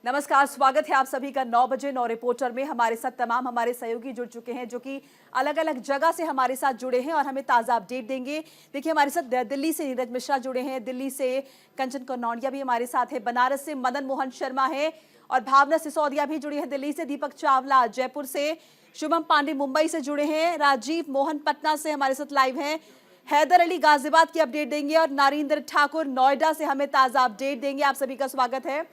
नमस्कार, स्वागत है आप सभी का 9 बजे 9 रिपोर्टर में। हमारे साथ तमाम हमारे सहयोगी जुड़ चुके हैं जो कि अलग अलग जगह से हमारे साथ जुड़े हैं और हमें ताज़ा अपडेट देंगे। देखिए, हमारे साथ दिल्ली से नीरज मिश्रा जुड़े हैं, दिल्ली से कंचन कनौडिया भी हमारे साथ है, बनारस से मदन मोहन शर्मा है और भावना सिसोदिया भी जुड़ी है दिल्ली से, दीपक चावला जयपुर से, शुभम पांडे मुंबई से जुड़े हैं, राजीव मोहन पटना से हमारे साथ लाइव हैं, हैदर अली गाजियाबाद की अपडेट देंगे और नारिंदर ठाकुर नोएडा से हमें ताज़ा अपडेट देंगे। आप सभी का स्वागत है।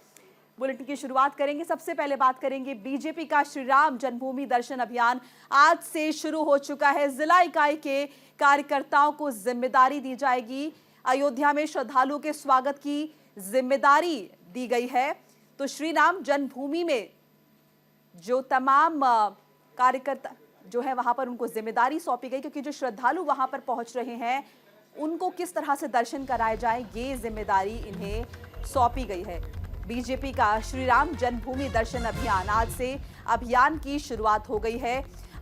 बुलेटिन की शुरुआत करेंगे। सबसे पहले बात करेंगे बीजेपी का श्री राम जन्मभूमि दर्शन अभियान आज से शुरू हो चुका है। जिला इकाई के कार्यकर्ताओं को जिम्मेदारी दी जाएगी। अयोध्या में श्रद्धालुओं के स्वागत की जिम्मेदारी दी गई है। तो श्री राम जन्मभूमि में जो तमाम कार्यकर्ता जो है वहां पर उनको जिम्मेदारी सौंपी गई, क्योंकि जो श्रद्धालु वहां पर पहुंच रहे हैं उनको किस तरह से दर्शन कराए जाए, ये जिम्मेदारी इन्हें सौंपी गई है। बीजेपी का श्री राम जन्मभूमि दर्शन अभियान आज से अभियान की शुरुआत हो गई है।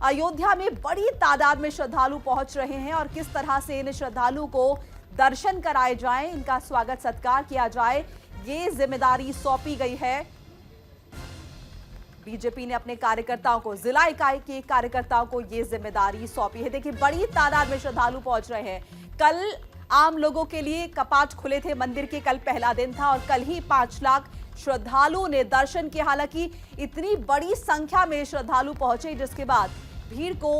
अयोध्या में बड़ी तादाद में श्रद्धालु पहुंच रहे हैं और किस तरह से इन श्रद्धालुओं को दर्शन कराए जाएं, इनका स्वागत सत्कार किया जाए, ये जिम्मेदारी सौंपी गई है। बीजेपी ने अपने कार्यकर्ताओं को, जिला इकाई के कार्यकर्ताओं को ये जिम्मेदारी सौंपी है। देखिए, बड़ी तादाद में श्रद्धालु पहुंच रहे हैं। कल आम लोगों के लिए कपाट खुले थे मंदिर के, कल पहला दिन था और कल ही 5 लाख श्रद्धालुओं ने दर्शन किए। हालांकि इतनी बड़ी संख्या में श्रद्धालु पहुंचे जिसके बाद भीड़ को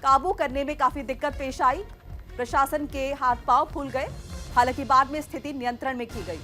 काबू करने में काफी दिक्कत पेश आई। प्रशासन के हाथ पांव फूल गए, हालांकि बाद में स्थिति नियंत्रण में की गई।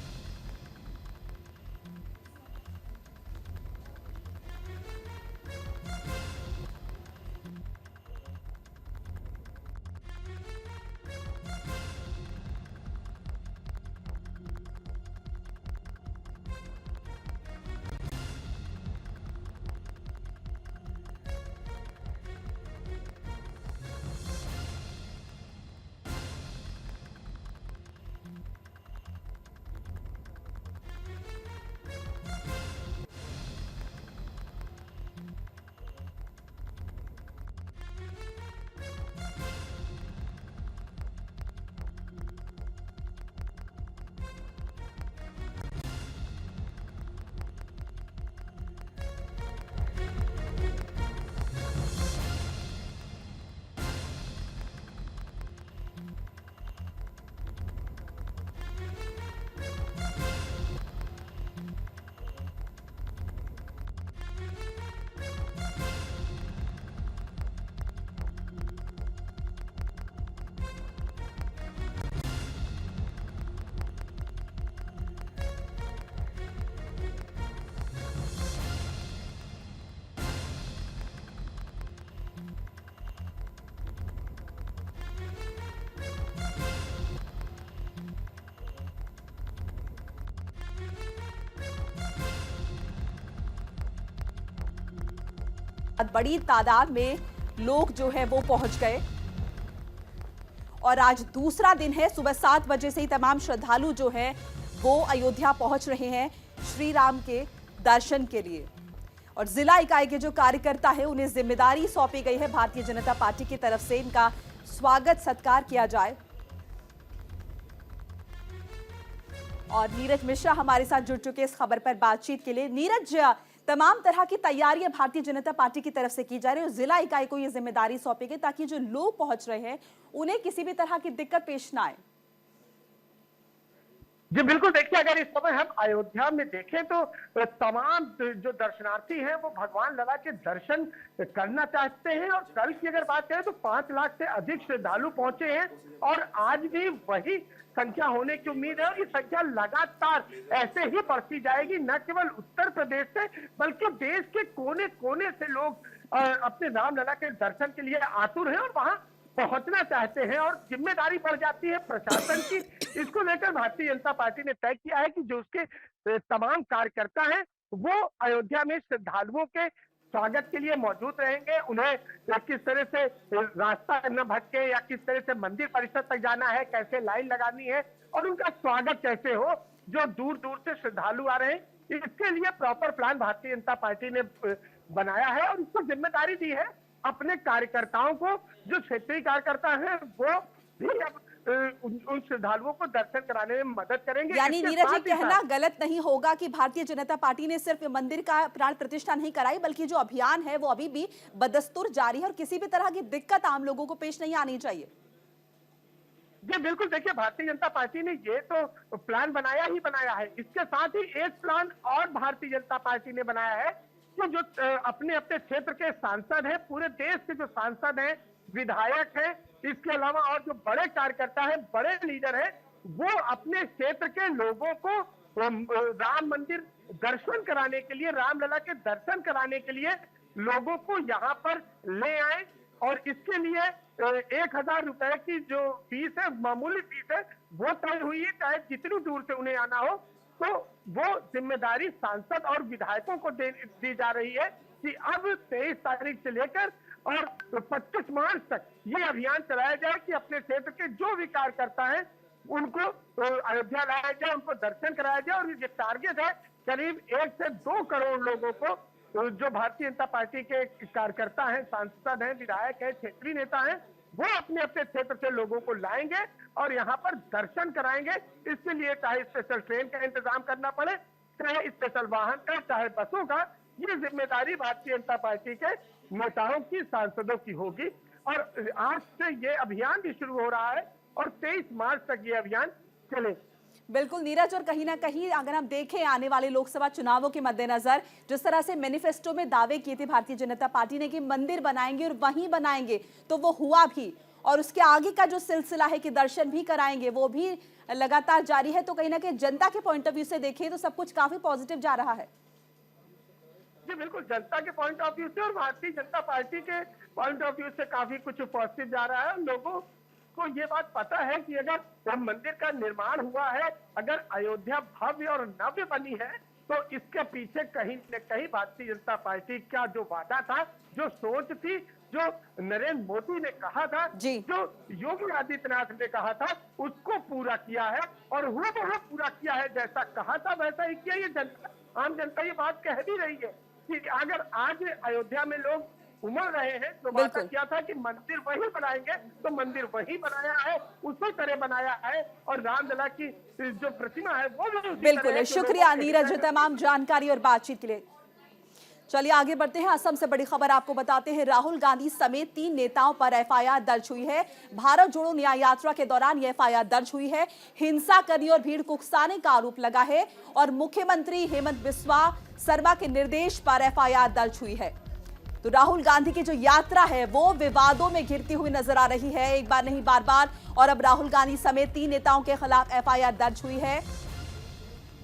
बड़ी तादाद में लोग जो है वो पहुंच गए और आज दूसरा दिन है। सुबह 7 बजे से ही तमाम श्रद्धालु जो है वो अयोध्या पहुंच रहे हैं श्री राम के दर्शन के लिए। और जिला इकाई के जो कार्यकर्ता है उन्हें जिम्मेदारी सौंपी गई है भारतीय जनता पार्टी की तरफ से इनका स्वागत सत्कार किया जाए। और नीरज मिश्रा हमारे साथ जुड़ चुके इस खबर पर बातचीत के लिए। नीरज, तमाम तरह की तैयारियां भारतीय जनता पार्टी की तरफ से की जा रही है और जिला इकाई को यह जिम्मेदारी सौंपी गई ताकि जो लोग पहुंच रहे हैं उन्हें किसी भी तरह की दिक्कत पेश ना आए। जी बिल्कुल, देखिए अगर इस समय हम अयोध्या में देखें तो तमाम जो दर्शनार्थी हैं वो भगवान लला के दर्शन करना चाहते हैं। और कल की अगर बात करें तो 5 लाख से अधिक श्रद्धालु पहुंचे हैं और आज भी वही संख्या होने की उम्मीद है और ये संख्या लगातार ऐसे ही बढ़ती जाएगी। न केवल उत्तर प्रदेश से बल्कि देश के कोने कोने से लोग अपने रामलला के दर्शन के लिए आतुर हैं और वहां पहुंचना चाहते हैं और जिम्मेदारी बढ़ जाती है प्रशासन की। इसको लेकर भारतीय जनता पार्टी ने तय किया है कि जो उसके तमाम कार्यकर्ता हैं वो अयोध्या में श्रद्धालुओं के स्वागत के लिए मौजूद रहेंगे। उन्हें किस तरह से रास्ता न भटके या किस तरह से मंदिर परिसर तक जाना है, कैसे लाइन लगानी है और उनका स्वागत कैसे हो, जो दूर दूर से श्रद्धालु आ रहे हैं, इसके लिए proper plan Bharatiya Janata party ने बनाया है और इसको जिम्मेदारी दी है अपने कार्यकर्ताओं को। जो क्षेत्रीय कार्यकर्ता हैं वो भी अब उन श्रद्धालुओं को दर्शन कराने में मदद करेंगे। यानी इसके नीरज, ये साथ ही कहना साथ गलत नहीं होगा कि भारतीय जनता पार्टी ने सिर्फ मंदिर का प्राण प्रतिष्ठा नहीं कराई, बल्कि जो अभियान है वो अभी भी बदस्तूर जारी है और किसी भी तरह की दिक्कत आम लोगों को पेश नहीं आनी चाहिए। जी बिल्कुल, देखिए भारतीय जनता पार्टी ने ये तो प्लान बनाया ही बनाया है। इसके साथ ही एक प्लान और भारतीय जनता पार्टी ने बनाया है कि जो अपने अपने क्षेत्र के सांसद हैं, पूरे देश के जो सांसद हैं, विधायक हैं, इसके अलावा और जो बड़े कार्यकर्ता हैं, बड़े लीडर हैं, वो अपने क्षेत्र के लोगों को राम मंदिर दर्शन कराने के लिए, रामलला के दर्शन कराने के लिए लोगों को यहाँ पर ले आए। और इसके लिए 1,000 रुपए की जो फीस है, मामूली फीस है, वो तय हुई है। चाहे जितनी दूर से उन्हें आना हो, तो वो जिम्मेदारी सांसद और विधायकों को दी जा रही है कि अब 23 तारीख से लेकर और 25 मार्च तक ये अभियान चलाया जाए कि अपने क्षेत्र के जो भी कार्यकर्ता है उनको अयोध्या लाया जाए, उनको दर्शन कराया जाए। और ये टारगेट है करीब 1 से 2 करोड़ लोगों को, जो भारतीय जनता पार्टी के कार्यकर्ता हैं, सांसद हैं, विधायक हैं, क्षेत्रीय नेता हैं, वो अपने अपने क्षेत्र से लोगों को लाएंगे और यहाँ पर दर्शन कराएंगे। इसके लिए चाहे स्पेशल ट्रेन का इंतजाम करना पड़े, चाहे स्पेशल वाहन का, चाहे बसों का, ये जिम्मेदारी भारतीय जनता पार्टी के नेताओं की, सांसदों की होगी। और आज से ये अभियान भी शुरू हो रहा है और 23 मार्च तक ये अभियान चले। बिल्कुल नीरज, और कहीं ना कहीं अगर हम देखें आने वाले लोकसभा चुनावों के मद्देनजर जिस तरह से मैनिफेस्टो में दावे किए थे भारतीय जनता पार्टी ने कि मंदिर बनाएंगे और वहीं बनाएंगे, तो वो हुआ भी। और उसके आगे का जो सिलसिला है कि दर्शन भी कराएंगे, वो भी लगातार जारी है। तो कहीं ना कहीं जनता के पॉइंट ऑफ व्यू से देखें तो सब कुछ काफी पॉजिटिव जा रहा है। जी बिल्कुल, जनता के पॉइंट ऑफ व्यू से और भारतीय जनता पार्टी के पॉइंट ऑफ व्यू से काफी कुछ पॉजिटिव जा रहा है। लोगों को ये बात पता है कि अगर राम मंदिर का निर्माण हुआ है, अगर अयोध्या भव्य और नव्य बनी है, तो इसके पीछे कहीं न कहीं भारतीय जनता पार्टी का जो वादा था, जो सोच थी, जो नरेंद्र मोदी ने कहा था, जो योगी आदित्यनाथ ने कहा था, उसको पूरा किया है। और हुबहू पूरा किया है, जैसा कहा था वैसा ही किया। ये जनता, आम जनता ये बात कह भी रही है कि अगर आज अयोध्या में लोग उमड़ रहे हैं, तो वादा किया था कि मंदिर वही बनाएंगे, तो मंदिर वही बनाया है, उसी तरह बनाया है। और रामलला की जो प्रतिमा है वो भी उसी बिल्कुल तरह शुक्रिया नीरज तमाम जानकारी और बातचीत के लिए। चलिए आगे बढ़ते हैं। असम से बड़ी खबर आपको बताते हैं। राहुल गांधी समेत 3 नेताओं पर एफआईआर दर्ज हुई है। भारत जोड़ो न्याय यात्रा के दौरान यह एफआईआर दर्ज हुई है। हिंसा करने और भीड़ को उकसाने का आरोप लगा है और मुख्यमंत्री हेमंत बिस्वा शर्मा के निर्देश पर एफआईआर दर्ज हुई है। तो राहुल गांधी की जो यात्रा है वो विवादों में घिरती हुई नजर आ रही है, एक बार नहीं बार-बार। और अब राहुल गांधी समेत 3 नेताओं के खिलाफ एफआईआर दर्ज हुई है।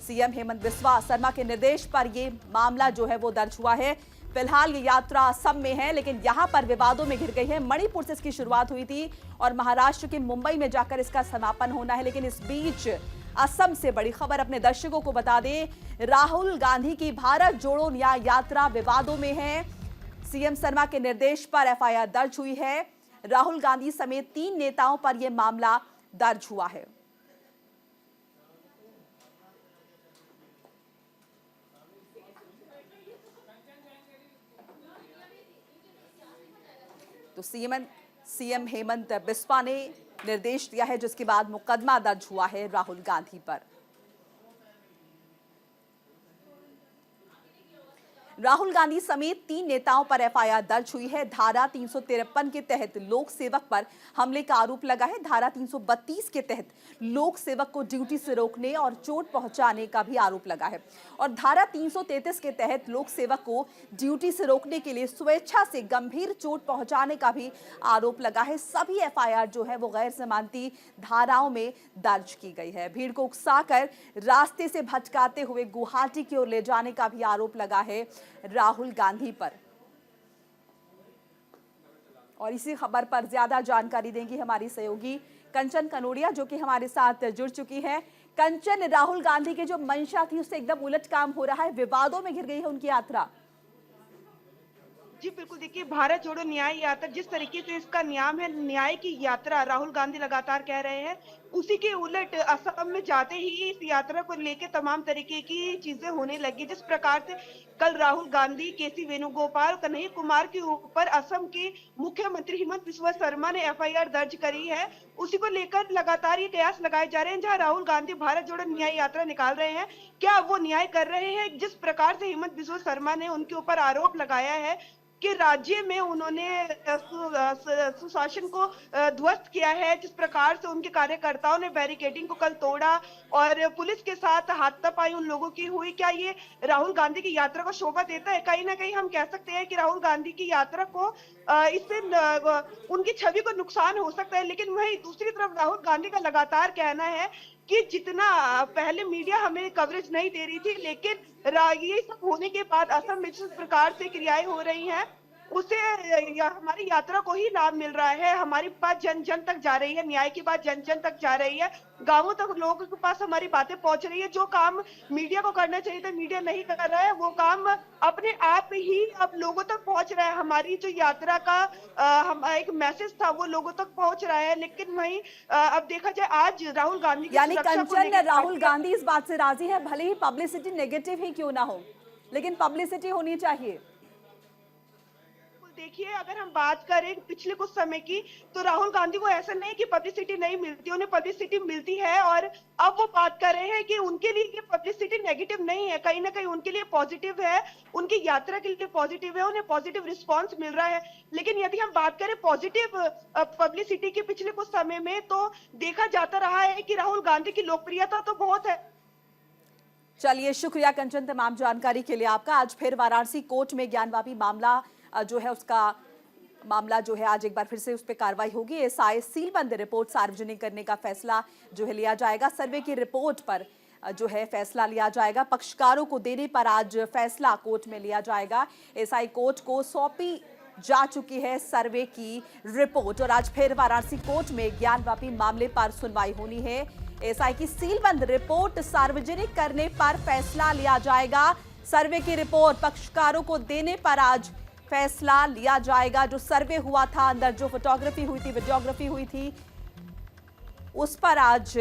सीएम हेमंत बिस्वा शर्मा के निर्देश पर यह मामला जो है वो दर्ज हुआ है। फिलहाल ये यात्रा असम में है, लेकिन यहां पर विवादों में घिर गई है। मणिपुर से इसकी शुरुआत हुई थी और महाराष्ट्र के मुंबई में जाकर इसका समापन होना है। लेकिन इस बीच असम से बड़ी खबर अपने दर्शकों को बता दें। राहुल गांधी की भारत जोड़ो न्याय यात्रा विवादों में है। सीएम शर्मा के निर्देश पर एफआईआर दर्ज हुई है। राहुल गांधी समेत 3 नेताओं पर यह मामला दर्ज हुआ है। तो सीएम हेमंत बिस्वा ने निर्देश दिया है, जिसके बाद मुकदमा दर्ज हुआ है राहुल गांधी पर। राहुल गांधी समेत 3 नेताओं पर एफआईआर दर्ज हुई है। धारा 353 के तहत लोक सेवक पर हमले का आरोप लगा है। धारा 332 के तहत लोक सेवक को ड्यूटी से रोकने और चोट पहुंचाने का भी आरोप लगा है। और धारा 333 के तहत लोक सेवक को ड्यूटी से रोकने के लिए स्वेच्छा से गंभीर चोट पहुंचाने का भी आरोप लगा है। सभी एफआईआर जो है वो गैर जमानती धाराओं में दर्ज की गई है। भीड़ को उकसाकर रास्ते से भटकाते हुए गुवाहाटी की ओर ले जाने का भी आरोप लगा है राहुल गांधी पर। और इसी खबर पर ज्यादा जानकारी देंगी हमारी सहयोगी कंचन कनोडिया, जो कि हमारे साथ जुड़ चुकी है। कंचन, राहुल गांधी की जो मंशा थी उससे एकदम उलट काम हो रहा है, विवादों में घिर गई है उनकी यात्रा। जी बिल्कुल, देखिए भारत जोड़ो न्याय यात्रा, जिस तरीके से इसका नाम है न्याय की यात्रा, राहुल गांधी लगातार कह रहे हैं, उसी के उलट असम में जाते ही इस यात्रा को लेकर तमाम तरीके की चीजें होने लगी। जिस प्रकार से कल राहुल गांधी, केसी वेणुगोपाल, कन्हैया कुमार के ऊपर असम के मुख्यमंत्री हिमंत बिस्वा शर्मा ने एफआईआर दर्ज करी है। उसी को लेकर लगातार ये कयास लगाए जा रहे हैं, जहां राहुल गांधी भारत जोड़ो न्याय यात्रा निकाल रहे हैं, क्या वो न्याय कर रहे हैं? जिस प्रकार से हिमंत बिस्वा शर्मा ने उनके ऊपर आरोप लगाया है कि राज्य में उन्होंने सुशासन को ध्वस्त किया है, जिस प्रकार से उनके कार्यकर्ताओं ने बैरिकेडिंग को कल तोड़ा और पुलिस के साथ हाथापाई उन लोगों की हुई, क्या ये राहुल गांधी की यात्रा को शोभा देता है? कहीं ना कहीं हम कह सकते हैं कि राहुल गांधी की यात्रा को इससे उनकी छवि को नुकसान हो सकता है। लेकिन वहीं दूसरी तरफ राहुल गांधी का लगातार कहना है कि जितना पहले मीडिया हमें कवरेज नहीं दे रही थी, लेकिन ये सब होने के बाद असम में जिस प्रकार से क्रियाएं हो रही हैं, उससे हमारी यात्रा को ही लाभ मिल रहा है। हमारी बात जन जन तक जा रही है, न्याय की बात जन जन तक जा रही है, गांवों तक लोगों के पास हमारी बातें पहुंच रही है। जो काम मीडिया को करना चाहिए था, मीडिया नहीं कर रहा है, वो काम अपने आप ही अब लोगों तक पहुंच रहा है। हमारी जो यात्रा का हम एक मैसेज था, वो लोगों तक पहुंच रहा है। लेकिन वहीं अब देखा जाए, आज राहुल गांधी की यानी सुरक्षा को कंचन, लेकर राहुल गांधी इस बात से राजी है, भले ही पब्लिसिटी नेगेटिव ही क्यों ना हो, लेकिन पब्लिसिटी होनी चाहिए। देखिए, अगर हम बात करें पिछले कुछ समय की, तो राहुल गांधी को ऐसा नहीं कि पब्लिसिटी नहीं मिलती, उन्हें पब्लिसिटी मिलती है। और अब वो बात कर रहे हैं कि उनके लिए ये पब्लिसिटी नेगेटिव नहीं है, कहीं ना कहीं उनके लिए पॉजिटिव है, उनकी यात्रा के लिए पॉजिटिव है, उन्हें पॉजिटिव रिस्पॉन्स मिल रहा है। लेकिन यदि हम बात करें पॉजिटिव पब्लिसिटी की पिछले कुछ समय में, तो देखा जाता रहा है कि राहुल गांधी की लोकप्रियता तो बहुत है। चलिए, शुक्रिया कंचन तमाम जानकारी के लिए आपका। आज फिर वाराणसी कोर्ट में ज्ञानवापी मामला जो है, उसका मामला जो है आज एक बार फिर से उस पर कार्रवाई होगी। एसआई सीलबंद रिपोर्ट सार्वजनिक करने का फैसला जो है लिया जाएगा। सर्वे की रिपोर्ट पर जो है फैसला लिया जाएगा। पक्षकारों को देने पर आज फैसला कोर्ट में लिया जाएगा। एसआई कोर्ट को सौंपी जा चुकी है सर्वे की रिपोर्ट और आज फिर वाराणसी कोर्ट में ज्ञानवापी मामले पर सुनवाई होनी है। एसआई की सीलबंद रिपोर्ट सार्वजनिक करने पर फैसला लिया जाएगा। सर्वे की रिपोर्ट पक्षकारों को देने पर आज फैसला लिया जाएगा। जो सर्वे हुआ था, अंदर जो फोटोग्राफी हुई थी, वीडियोग्राफी हुई थी, उस पर आज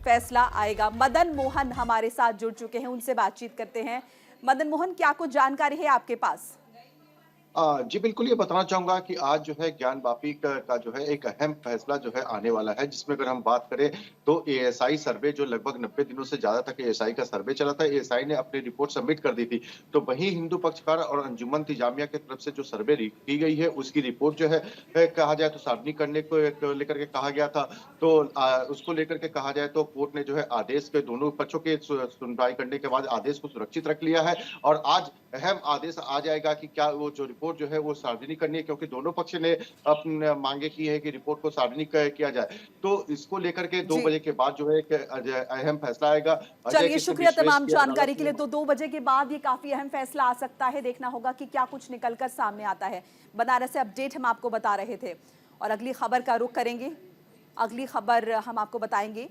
फैसला आएगा। मदन मोहन हमारे साथ जुड़ चुके हैं, उनसे बातचीत करते हैं। मदन मोहन, क्या कुछ जानकारी है आपके पास? जी बिल्कुल, ये बताना चाहूंगा कि आज जो है ज्ञानवापी का जो है एक अहम फैसला जो है आने वाला है, जिसमें अगर हम बात करें तो एएसआई सर्वे जो लगभग 90 दिनों से ज्यादा तक एएसआई का सर्वे चला था, एएसआई ने अपनी रिपोर्ट सबमिट कर दी थी। तो वहीं हिंदू पक्षकार और अंजुमन इंतजामिया की तरफ से जो सर्वे की गई है, उसकी रिपोर्ट जो है कहा जाए तो सार्वजनिक करने को लेकर के कहा गया था। तो उसको लेकर के कहा जाए तो कोर्ट ने जो है आदेश के दोनों पक्षों के सुनवाई करने के बाद आदेश को सुरक्षित रख लिया है और आज अहम आदेश आ जाएगा कि क्या वो जो रिपोर्ट जो है वो सार्वजनिक करनी है, क्योंकि दोनों पक्ष ने अपने मांगे की है कि रिपोर्ट को सार्वजनिक किया जाए। तो इसको लेकर के 2 बजे के बाद जो है एक अहम फैसला आएगा। चलिए, शुक्रिया तमाम जानकारी के लिए। तो 2 बजे के बाद ये काफी अहम फैसला आ सकता है। देखना होगा कि क्या कुछ निकलकर सामने आता है। बनारस से अपडेट हम आपको बता रहे थे और अगली खबर का रुख करेंगे। अगली खबर हम आपको बताएंगे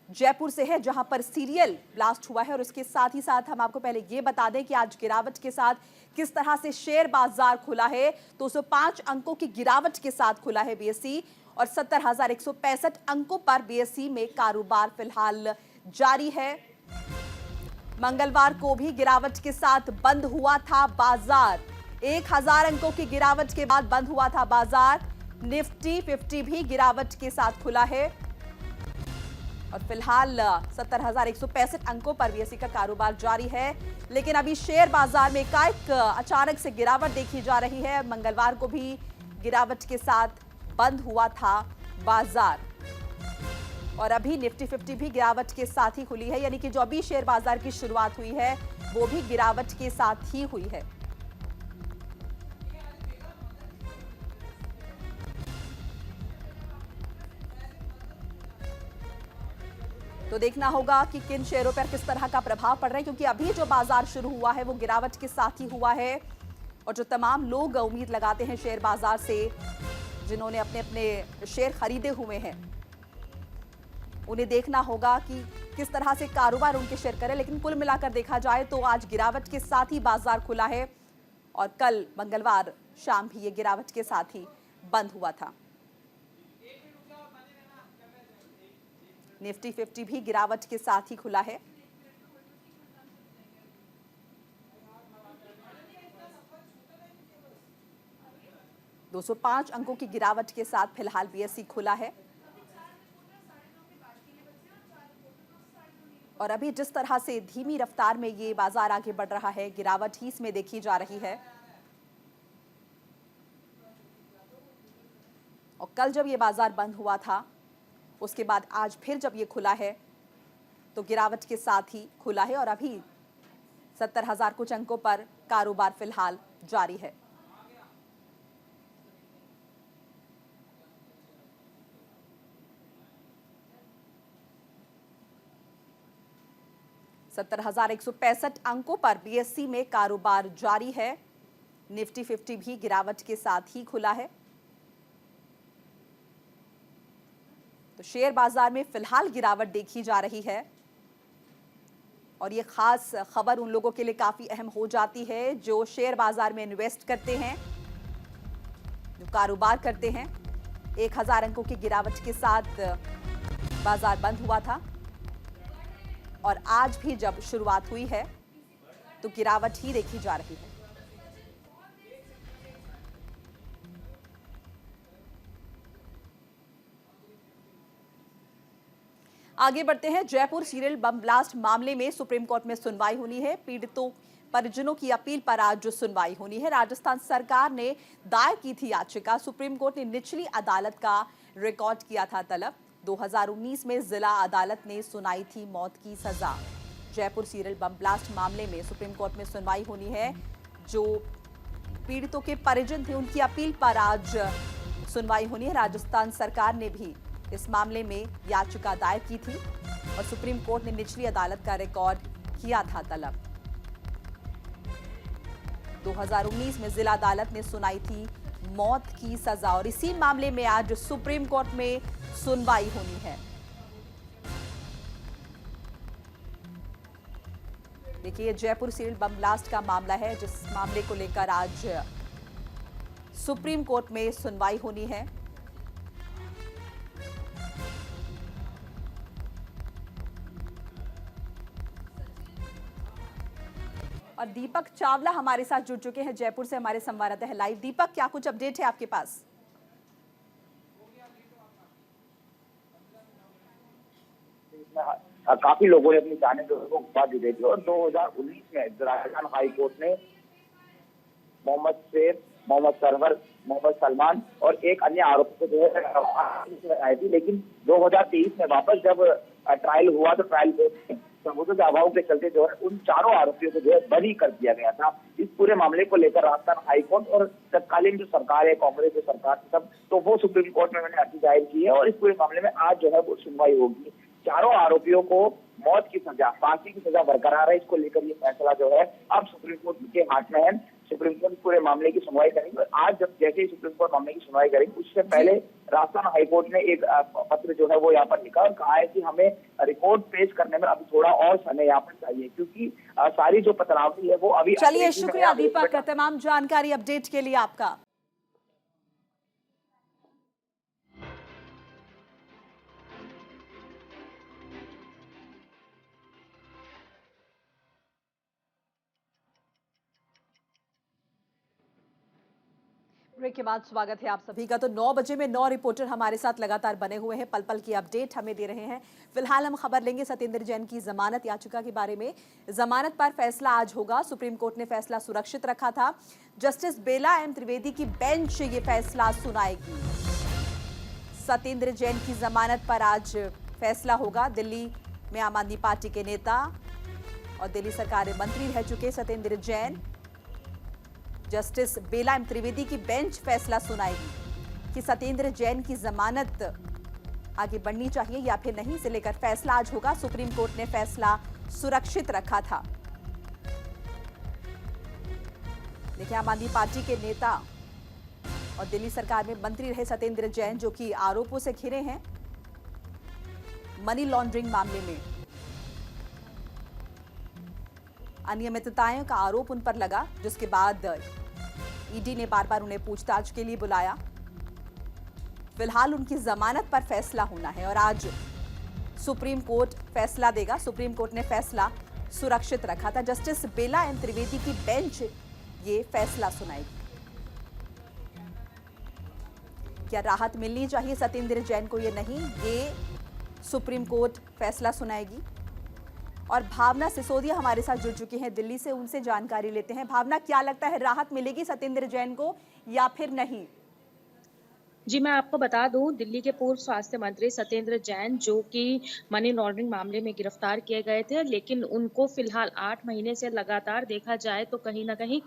जयपुर से है, जहां पर सीरियल ब्लास्ट हुआ है और उसके साथ ही साथ हम आपको पहले ये बता दें कि आज गिरावट के साथ किस तरह से शेयर बाजार खुला है। 205 अंकों की गिरावट के साथ खुला है बीएसई और 70,165 अंकों पर बीएसई में कारोबार फिलहाल जारी है। मंगलवार को भी गिरावट के साथ बंद हुआ था बाजार। 1000 अंकों की गिरावट के बाद बंद हुआ था बाजार। निफ्टी 50 भी गिरावट के साथ खुला है और फिलहाल 70,165 अंकों पर बीएसई का कारोबार जारी है। लेकिन अभी शेयर बाजार में एकाएक अचानक से गिरावट देखी जा रही है। मंगलवार को भी गिरावट के साथ बंद हुआ था बाजार और अभी निफ्टी 50 भी गिरावट के साथ ही खुली है, यानी कि जो अभी शेयर बाजार की शुरुआत हुई है वो भी गिरावट के साथ ही हुई है। तो देखना होगा कि किन शेयरों पर किस तरह का प्रभाव पड़ रहा है, क्योंकि अभी जो बाजार शुरू हुआ है वो गिरावट के साथ ही हुआ है और जो तमाम लोग उम्मीद लगाते हैं शेयर बाजार से, जिन्होंने अपने अपने शेयर खरीदे हुए हैं, उन्हें देखना होगा कि किस तरह से कारोबार उनके शेयर करें। लेकिन कुल मिलाकर देखा जाए तो आज गिरावट के साथ ही बाजार खुला है और कल मंगलवार शाम भी ये गिरावट के साथ ही बंद हुआ था। निफ्टी 50 भी गिरावट के साथ ही खुला है। 205 अंकों की गिरावट के साथ फिलहाल बीएसई खुला है। और अभी जिस तरह से धीमी रफ्तार में ये बाजार आगे बढ़ रहा है, गिरावट ही इसमें देखी जा रही है। और कल जब ये बाजार बंद हुआ था, उसके बाद आज फिर जब ये खुला है तो गिरावट के साथ ही खुला है और अभी 70,000 कुछ अंकों पर कारोबार फिलहाल जारी है। $70,165 अंकों पर बीएसई में कारोबार जारी है। निफ्टी 50 भी गिरावट के साथ ही खुला है। तो शेयर बाजार में फिलहाल गिरावट देखी जा रही है और ये खास खबर उन लोगों के लिए काफी अहम हो जाती है जो शेयर बाजार में इन्वेस्ट करते हैं, जो कारोबार करते हैं। 1,000 अंकों की गिरावट के साथ बाजार बंद हुआ था और आज भी जब शुरुआत हुई है तो गिरावट ही देखी जा रही है। आगे बढ़ते हैं। जयपुर सीरियल बम ब्लास्ट मामले में सुप्रीम कोर्ट में सुनवाई होनी है। पीड़ितों परिजनों की अपील पर आज सुनवाई होनी है। राजस्थान सरकार ने दायर की थी याचिका। सुप्रीम कोर्ट ने निचली अदालत का रिकॉर्ड किया था तलब। 2019 में जिला अदालत ने सुनाई थी मौत की सजा। जयपुर सीरियल बम ब्लास्ट मामले में सुप्रीम कोर्ट में सुनवाई होनी है। जो पीड़ितों के परिजन थे उनकी अपील पर आज सुनवाई होनी है। राजस्थान सरकार ने भी इस मामले में याचिका दायर की थी और सुप्रीम कोर्ट ने निचली अदालत का रिकॉर्ड किया था तलब। 2019 में जिला अदालत ने सुनाई थी मौत की सजा और इसी मामले में आज सुप्रीम कोर्ट में सुनवाई होनी है। देखिए, जयपुर सीरियल बम ब्लास्ट का मामला है जिस मामले को लेकर आज सुप्रीम कोर्ट में सुनवाई होनी है। और दीपक चावला हमारे साथ जुड़ चुके हैं, जयपुर से हमारे संवाददाता है लाइव। दीपक, क्या कुछ अपडेट है आपके पास? काफी लोगों ने अपनी जाने को गुफा दी थी और 2019 में राजस्थान हाई कोर्ट ने मोहम्मद शेर, मोहम्मद सरवर, मोहम्मद सलमान और एक अन्य आरोपी को जो है आई थी। लेकिन 2023 में वापस जब ट्रायल हुआ तो ट्रायल कोर्ट सबूतों के अभाव के चलते जो है उन चारों आरोपियों को जो है बरी कर दिया गया था। इस पूरे मामले को लेकर राजस्थान हाईकोर्ट और तत्कालीन जो सरकार है, कांग्रेस की सरकार सब, तो वो सुप्रीम कोर्ट में मैंने अर्जी दायर की है और इस पूरे मामले में आज जो है वो सुनवाई होगी। चारों आरोपियों को मौत की सजा, फांसी की सजा बरकरार है। इसको लेकर ये फैसला जो है अब सुप्रीम कोर्ट के हाथ में है। सुप्रीम कोर्ट पूरे मामले की सुनवाई करेंगे और आज जब जैसे ही सुप्रीम कोर्ट मामले की सुनवाई करेंगे उससे पहले राजस्थान हाईकोर्ट ने एक पत्र जो है वो यहाँ पर लिखा और कहा है कि हमें रिपोर्ट पेश करने में अभी थोड़ा और समय यहाँ पर चाहिए क्योंकि सारी जो पत्रावली है वो अभी। चलिए, शुक्रिया दीपक, तमाम जानकारी अपडेट के लिए आपका। ब्रेक के बाद स्वागत है आप सभी का। तो 9 बजे में 9 रिपोर्टर हमारे साथ लगातार बने हुए हैं, पल पल की अपडेट हमें दे रहे हैं। फिलहाल हम खबर लेंगे सत्येंद्र जैन की जमानत याचिका के बारे में। जमानत पर फैसला आज होगा। सुप्रीम कोर्ट ने फैसला सुरक्षित रखा था। जस्टिस बेला एम त्रिवेदी की बेंच ये फैसला सुनाएगी। सत्येंद्र जैन की जमानत पर आज फैसला होगा। दिल्ली में आम आदमी पार्टी के नेता और दिल्ली सरकार में मंत्री रह चुके सत्येंद्र जैन, जस्टिस बेला एम त्रिवेदी की बेंच फैसला सुनाएगी कि सत्येंद्र जैन की जमानत आगे बढ़नी चाहिए या फिर नहीं। इसे लेकर फैसला आज होगा। सुप्रीम कोर्ट ने फैसला सुरक्षित रखा था। देखिए, आम आदमी पार्टी के नेता और दिल्ली सरकार में मंत्री रहे सत्येंद्र जैन, जो कि आरोपों से घिरे हैं मनी लॉन्ड्रिंग मामले में। अनियमितताओं का आरोप उन पर लगा, जिसके बाद ईडी ने बार बार उन्हें पूछताछ के लिए बुलाया। फिलहाल उनकी जमानत पर फैसला होना है और आज सुप्रीम कोर्ट फैसला देगा। सुप्रीम कोर्ट ने फैसला सुरक्षित रखा था। जस्टिस बेला एम त्रिवेदी की बेंच ये फैसला सुनाएगी। क्या राहत मिलनी चाहिए सत्येंद्र जैन को, ये नहीं, ये सुप्रीम कोर्ट फैसला सुनाएगी। और भावना सिसोदिया हमारे साथ जुड़ चुकी हैं दिल्ली से, उनसे जानकारी लेते हैं। भावना, क्या लगता है, राहत मिलेगी सत्येंद्र जैन को या फिर नहीं? जी, मैं आपको बता दूं, दिल्ली के पूर्व स्वास्थ्य मंत्री सत्येंद्र जैन जो कि मनी लॉन्ड्रिंग मामले में गिरफ्तार किए गए थे, लेकिन उनको फिलहाल 8 महीने से लगातार देखा जाए तो कहीं ना कहीं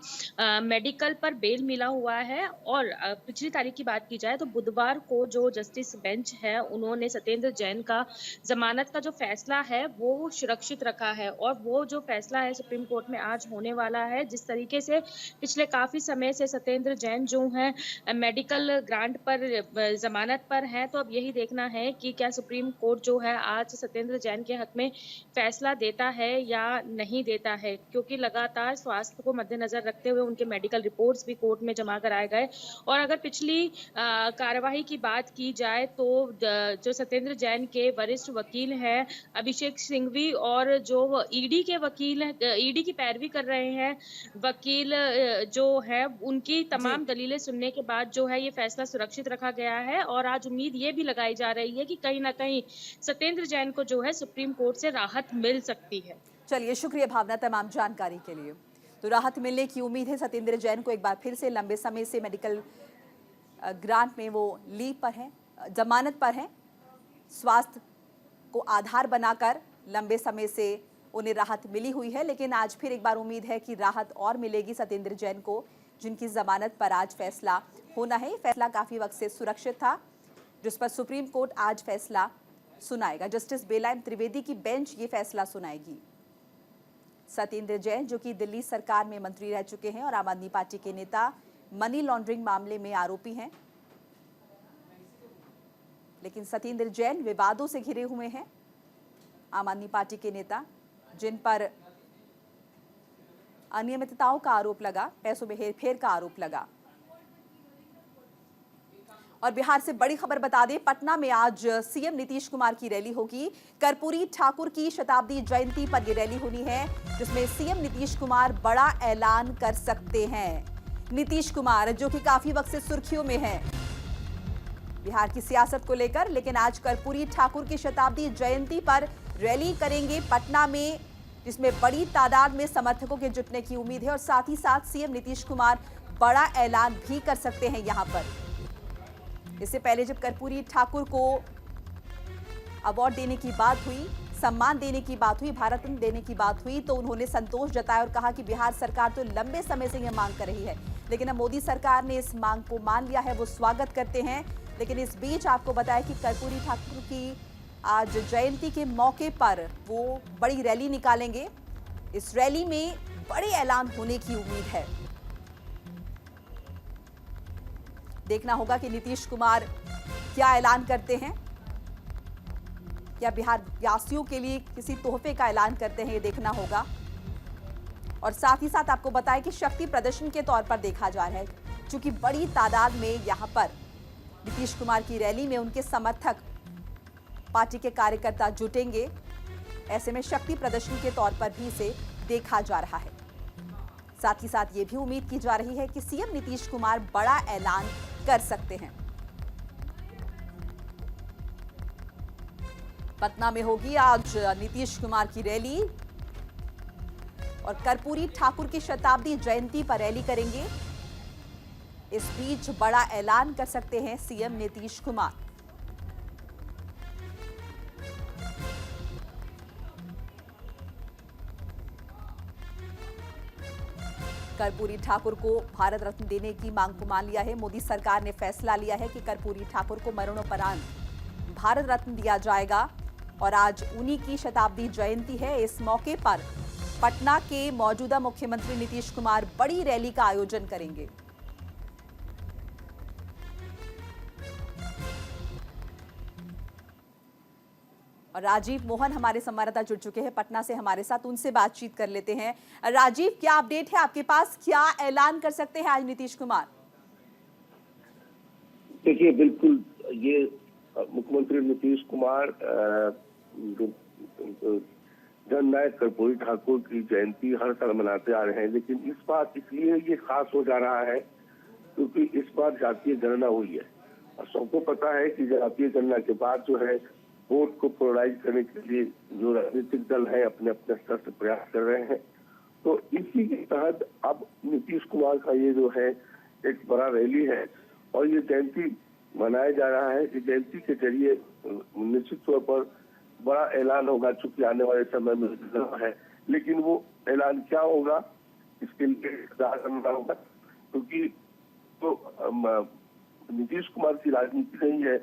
मेडिकल पर बेल मिला हुआ है। और पिछली तारीख की बात की जाए तो बुधवार को जो जस्टिस बेंच है उन्होंने सत्येंद्र जैन का जमानत का जो फैसला है वो सुरक्षित रखा है। और वो जो फैसला है सुप्रीम कोर्ट में आज होने वाला है। जिस तरीके से पिछले काफी समय से सत्येंद्र जैन जो है मेडिकल ग्रांट पर जमानत पर है, तो अब यही देखना है कि क्या सुप्रीम कोर्ट जो है आज सत्येंद्र जैन के हक में फैसला देता है या नहीं देता है, क्योंकि लगातार स्वास्थ्य को मद्देनजर रखते हुए उनके मेडिकल रिपोर्ट्स भी कोर्ट में जमा कराए गए। और अगर पिछली कार्यवाही की बात की जाए तो जो सत्येंद्र जैन के वरिष्ठ वकील हैं अभिषेक सिंघवी और जो ईडी के वकील ईडी की पैरवी कर रहे हैं वकील जो है, उनकी तमाम दलीलें सुनने के बाद जो है ये फैसला सुरक्षित रखा गया है। और आज उम्मीद ये भी लगाई जा रही है कि कहीं ना कहीं सत्येंद्र जैन को जो है सुप्रीम कोर्ट से राहत मिल सकती है। चलिए, शुक्रिया भावना तमाम जानकारी के लिए। तो राहत मिलने की उम्मीद है सत्येंद्र जैन को। एक बार फिर से लंबे समय से मेडिकल ग्रांट में वो लीव पर हैं, जमानत पर हैं, स्वास्थ्य को आधार बनाकर लंबे समय से उन्हें राहत मिली हुई है। लेकिन आज फिर एक बार उम्मीद है कि राहत और मिलेगी सत्येंद्र जैन को, जिनकी जमानत पर आज फैसला होना है। फैसला काफी वक्त से सुरक्षित था, जिस पर सुप्रीम कोर्ट आज फैसला सुनाएगा। जस्टिस बेला त्रिवेदी की बेंच ये फैसला सुनाएगी। सत्येंद्र जैन जो कि दिल्ली सरकार में मंत्री रह चुके हैं और आम आदमी पार्टी के नेता, मनी लॉन्ड्रिंग मामले में आरोपी हैं। लेकिन सत्येंद्र जैन विवादों से घिरे हुए हैं, आम आदमी पार्टी के नेता, जिन पर अनियमितताओं का आरोप लगा, पैसों में हेरफेर का आरोप लगा। और बिहार से बड़ी खबर बता दें, पटना में आज सीएम नीतीश कुमार की रैली होगी। कर्पूरी ठाकुर की शताब्दी जयंती पर यह रैली होनी है, जिसमें सीएम नीतीश कुमार बड़ा ऐलान कर सकते हैं। नीतीश कुमार जो कि काफी वक्त से सुर्खियों में हैं बिहार की सियासत को लेकर, लेकिन आज कर्पूरी ठाकुर की शताब्दी जयंती पर रैली करेंगे पटना में, जिसमें बड़ी तादाद में समर्थकों के जुटने की उम्मीद है। और साथ ही साथ सीएम नीतीश कुमार बड़ा ऐलान भी कर सकते हैं यहां पर। इससे पहले जब कर्पूरी ठाकुर को अवार्ड देने की बात हुई, सम्मान देने की बात हुई, भारत रत्न देने की बात हुई, तो उन्होंने संतोष जताया और कहा कि बिहार सरकार तो लंबे समय से यह मांग कर रही है, लेकिन अब मोदी सरकार ने इस मांग को मान लिया है, वो स्वागत करते हैं। लेकिन इस बीच आपको बताया कि कर्पूरी ठाकुर की आज जयंती के मौके पर वो बड़ी रैली निकालेंगे। इस रैली में बड़े ऐलान होने की उम्मीद है। देखना होगा कि नीतीश कुमार क्या ऐलान करते हैं, या बिहार वासियों के लिए किसी तोहफे का ऐलान करते हैं, ये देखना होगा। और साथ ही साथ आपको बताएं कि शक्ति प्रदर्शन के तौर पर देखा जा रहा है, क्योंकि बड़ी तादाद में यहां पर नीतीश कुमार की रैली में उनके समर्थक, पार्टी के कार्यकर्ता जुटेंगे। ऐसे में शक्ति प्रदर्शन के तौर पर भी इसे देखा जा रहा है। साथ ही साथ ये भी उम्मीद की जा रही है कि सीएम नीतीश कुमार बड़ा ऐलान कर सकते हैं। पटना में होगी आज नीतीश कुमार की रैली और कर्पूरी ठाकुर की शताब्दी जयंती पर रैली करेंगे। इस बीच बड़ा ऐलान कर सकते हैं सीएम नीतीश कुमार। कर्पूरी ठाकुर को भारत रत्न देने की मांग को मान लिया है। मोदी सरकार ने फैसला लिया है कि कर्पूरी ठाकुर को मरणोपरांत भारत रत्न दिया जाएगा और आज उन्हीं की शताब्दी जयंती है। इस मौके पर पटना के मौजूदा मुख्यमंत्री नीतीश कुमार बड़ी रैली का आयोजन करेंगे। और राजीव मोहन हमारे संवाददाता जुड़ चुके हैं पटना से हमारे साथ, उनसे बातचीत कर लेते हैं। राजीव, क्या अपडेट है आपके पास, क्या ऐलान कर सकते हैं आज नीतीश कुमार? देखिए, बिल्कुल ये मुख्यमंत्री नीतीश कुमार जननायक कर्पूरी ठाकुर की जयंती हर साल मनाते आ रहे हैं, लेकिन इस बार इसलिए ये खास हो जा रहा है क्योंकि इस बार जातीय गणना हुई है सबको पता है कि जातीय गणना के बाद जो है वोट को पोलराइज करने के लिए जो राजनीतिक दल है अपने अपने स्तर से प्रयास कर रहे हैं। तो इसी के तहत अब नीतीश कुमार का ये जो है एक बड़ा रैली है और ये जयंती मनाया जा रहा है। इस जयंती के जरिए निश्चित तौर पर बड़ा ऐलान होगा, चूंकि आने वाले समय में चुनाव है, लेकिन वो ऐलान क्या होगा इसके लिए इंतजार करना होगा, क्योंकि तो नीतीश कुमार की राजनीति नहीं है,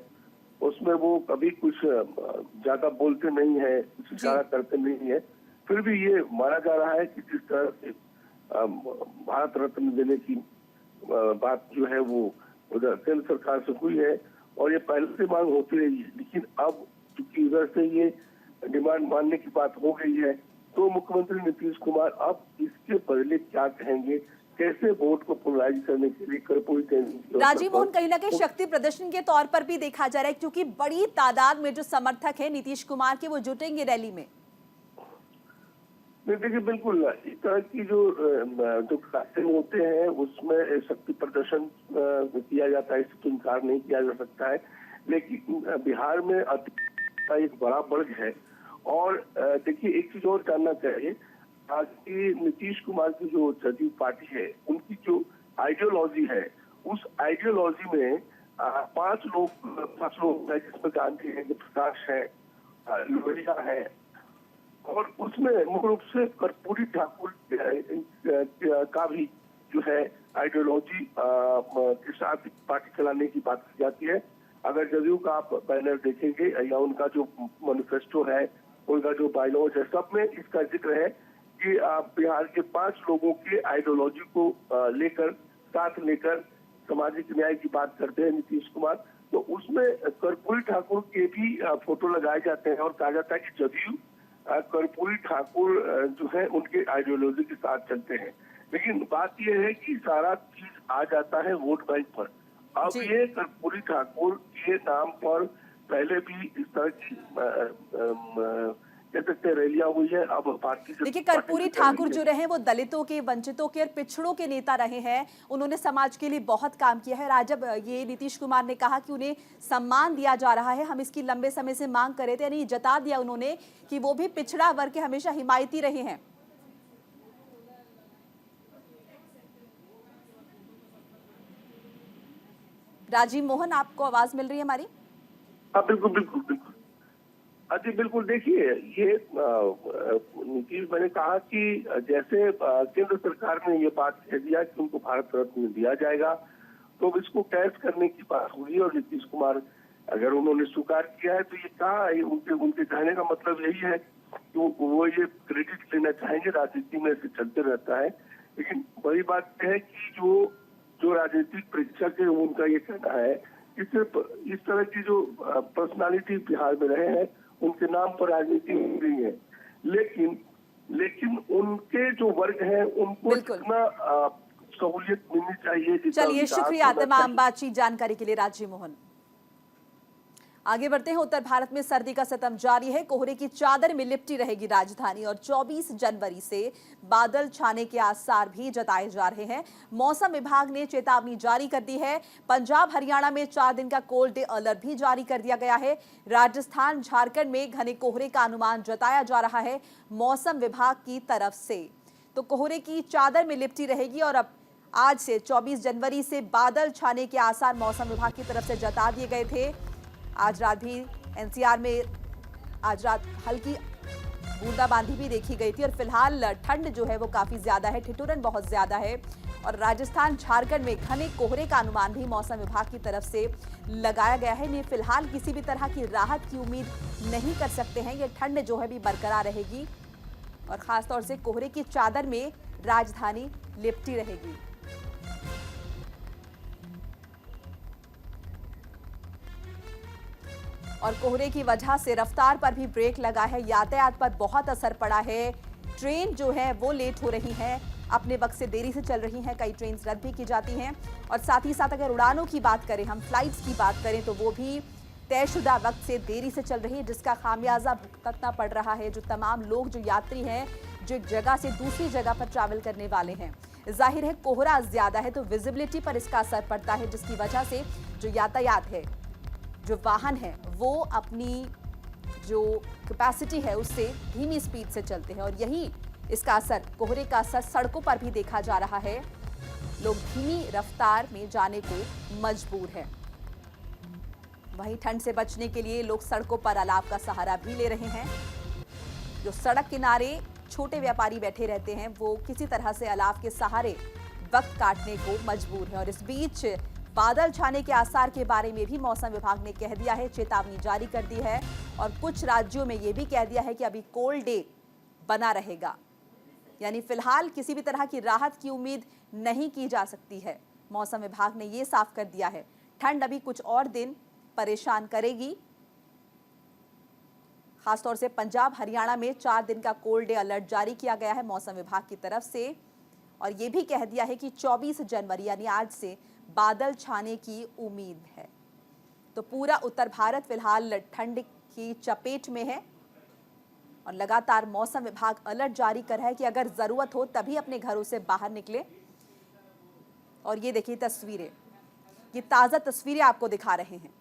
उसमें वो कभी कुछ ज्यादा बोलते नहीं है, कुछ इशारा करते नहीं है। फिर भी ये माना जा रहा है कि जिस तरह से भारत रत्न देने की बात जो है वो उधर केंद्र सरकार से हुई है और ये पहले से मांग होती रही है, लेकिन अब चूंकि उधर से ये डिमांड मानने की बात हो गई है तो मुख्यमंत्री नीतीश कुमार अब इसके बदले क्या कहेंगे, कैसे वोट को पोलराइज करने के लिए कर्पूरी राजीव मोहन, कहीं ना कहीं शक्ति प्रदर्शन के तौर पर भी देखा जा रहा है, क्योंकि बड़ी तादाद में जो समर्थक है नीतीश कुमार के वो जुटेंगे रैली में। नहीं देखिए, बिल्कुल इस तरह की जो कार्यक्रम होते हैं उसमें शक्ति प्रदर्शन किया जाता है, इससे तो इनकार नहीं किया जा सकता है। लेकिन बिहार में का एक बड़ा वर्ग है और देखिए एक चीज और जानना चाहिए, आज की नीतीश कुमार की जो जदयू पार्टी है उनकी जो आइडियोलॉजी है उस आइडियोलॉजी में 5 लोग है, जिसमें गांधी है, प्रकाश है, लोहिया है और उसमें मुख्य रूप से कर्पूरी ठाकुर का भी जो है आइडियोलॉजी के साथ पार्टी चलाने की बात की जाती है। अगर जदयू का आप बैनर देखेंगे या उनका जो मैनिफेस्टो है, उनका जो बायलॉज है, सब में इसका जिक्र है कि आप बिहार के 5 लोगों के आइडियोलॉजी को लेकर साथ लेकर सामाजिक न्याय की बात करते हैं नीतीश कुमार। तो उसमें कर्पूरी ठाकुर के भी फोटो लगाए जाते हैं और कहा जाता है कि जदयू कर्पूरी ठाकुर जो है उनके आइडियोलॉजी के साथ चलते हैं। लेकिन बात यह है कि सारा चीज आ जाता है वोट बैंक पर। अब ये कर्पूरी ठाकुर के नाम पर पहले भी इस तरह की कह सकते हैं रैलियां हुई है। अब पार्टी देखिए, कर्पूरी ठाकुर जो रहे वो दलितों के, वंचितों के और पिछड़ों के नेता रहे हैं। उन्होंने समाज के लिए बहुत काम किया है। आज जब ये नीतीश कुमार ने कहा कि उन्हें सम्मान दिया जा रहा है, हम इसकी लंबे समय से मांग कर रहे थे, यानी जता दिया उन्होंने कि वो भी पिछड़ा वर्ग के हमेशा हिमायती रहे हैं। राजीव मोहन, आपको आवाज मिल रही है हमारी? हाँ बिल्कुल बिल्कुल बिल्कुल। जी बिल्कुल, देखिए ये नीतीश, मैंने कहा कि जैसे केंद्र सरकार ने ये बात कह दिया कि उनको भारत रत्न दिया जाएगा, तो इसको कैश करने की बात हुई और नीतीश कुमार अगर उन्होंने स्वीकार किया है तो ये कहा, उनके कहने का मतलब यही है कि वो ये क्रेडिट लेना चाहेंगे। राजनीति में ऐसे चलते रहता है, लेकिन बड़ी बात यह है कि जो राजनीतिक प्रेक्षक है उनका ये कहना है कि सिर्फ इस तरह की जो पर्सनालिटी बिहार में रहे हैं उनके नाम पर राजनीति हो रही है, लेकिन उनके जो वर्ग हैं उनको इतना सहूलियत मिलनी चाहिए। चलिए, शुक्रिया तमाम बातचीत जानकारी के लिए राजीव मोहन। आगे बढ़ते हैं। उत्तर भारत में सर्दी का सितम जारी है। कोहरे की चादर में लिपटी रहेगी राजधानी और 24 जनवरी से बादल छाने के आसार भी जताए जा रहे हैं। मौसम विभाग ने चेतावनी जारी कर दी है। पंजाब हरियाणा में 4 दिन का कोल्ड डे अलर्ट भी जारी कर दिया गया है। राजस्थान झारखंड में घने कोहरे का अनुमान जताया जा रहा है मौसम विभाग की तरफ से। तो कोहरे की चादर में लिपटी रहेगी और अब आज से 24 जनवरी से बादल छाने के आसार मौसम विभाग की तरफ से जता दिए गए थे। आज रात भी एनसीआर में आज रात हल्की बूंदाबांदी भी देखी गई थी और फिलहाल ठंड जो है वो काफी ज्यादा है, ठिठुरन बहुत ज्यादा है और राजस्थान झारखंड में घने कोहरे का अनुमान भी मौसम विभाग की तरफ से लगाया गया है। फिलहाल किसी भी तरह की राहत की उम्मीद नहीं कर सकते हैं। ये ठंड जो है भी बरकरार रहेगी और खासतौर से कोहरे की चादर में राजधानी लिपटी रहेगी। और कोहरे की वजह से रफ्तार पर भी ब्रेक लगा है, यातायात पर बहुत असर पड़ा है। ट्रेन जो है वो लेट हो रही है, अपने वक्त से देरी से चल रही हैं, कई ट्रेन रद्द भी की जाती हैं और साथ ही साथ अगर उड़ानों की बात करें, हम फ्लाइट्स की बात करें तो वो भी तयशुदा वक्त से देरी से चल रही है, जिसका खामियाजा भुगतना पड़ रहा है जो तमाम लोग, जो यात्री हैं, जो एक जगह से दूसरी जगह पर ट्रैवल करने वाले हैं। जाहिर है कोहरा ज्यादा है तो विजिबिलिटी पर इसका असर पड़ता है, जिसकी वजह से जो यातायात है, जो वाहन है, वो अपनी जो कैपेसिटी है उससे धीमी स्पीड से चलते हैं और यही इसका असर, कोहरे का असर सड़कों पर भी देखा जा रहा है। लोग धीमी रफ्तार में जाने को मजबूर हैं। वहीं ठंड से बचने के लिए लोग सड़कों पर अलाव का सहारा भी ले रहे हैं। जो सड़क किनारे छोटे व्यापारी बैठे रहते हैं वो किसी तरह से अलाव के सहारे वक्त काटने को मजबूर है। और इस बीच बादल छाने के आसार के बारे में भी मौसम विभाग ने कह दिया है, चेतावनी जारी कर दी है और कुछ राज्यों में यह भी कह दिया है कि अभी कोल्ड डे बना रहेगा, यानी फिलहाल किसी भी तरह की राहत की उम्मीद नहीं की जा सकती है। मौसम विभाग ने यह साफ कर दिया है, ठंड अभी कुछ और दिन परेशान करेगी। खासतौर से पंजाब हरियाणा में 4 दिन का कोल्ड डे अलर्ट जारी किया गया है मौसम विभाग की तरफ से और यह भी कह दिया है कि 24 जनवरी यानी आज से बादल छाने की उम्मीद है। तो पूरा उत्तर भारत फिलहाल ठंड की चपेट में है और लगातार मौसम विभाग अलर्ट जारी कर रहा है कि अगर जरूरत हो तभी अपने घरों से बाहर निकले। और ये देखिए तस्वीरें, ये ताजा तस्वीरें आपको दिखा रहे हैं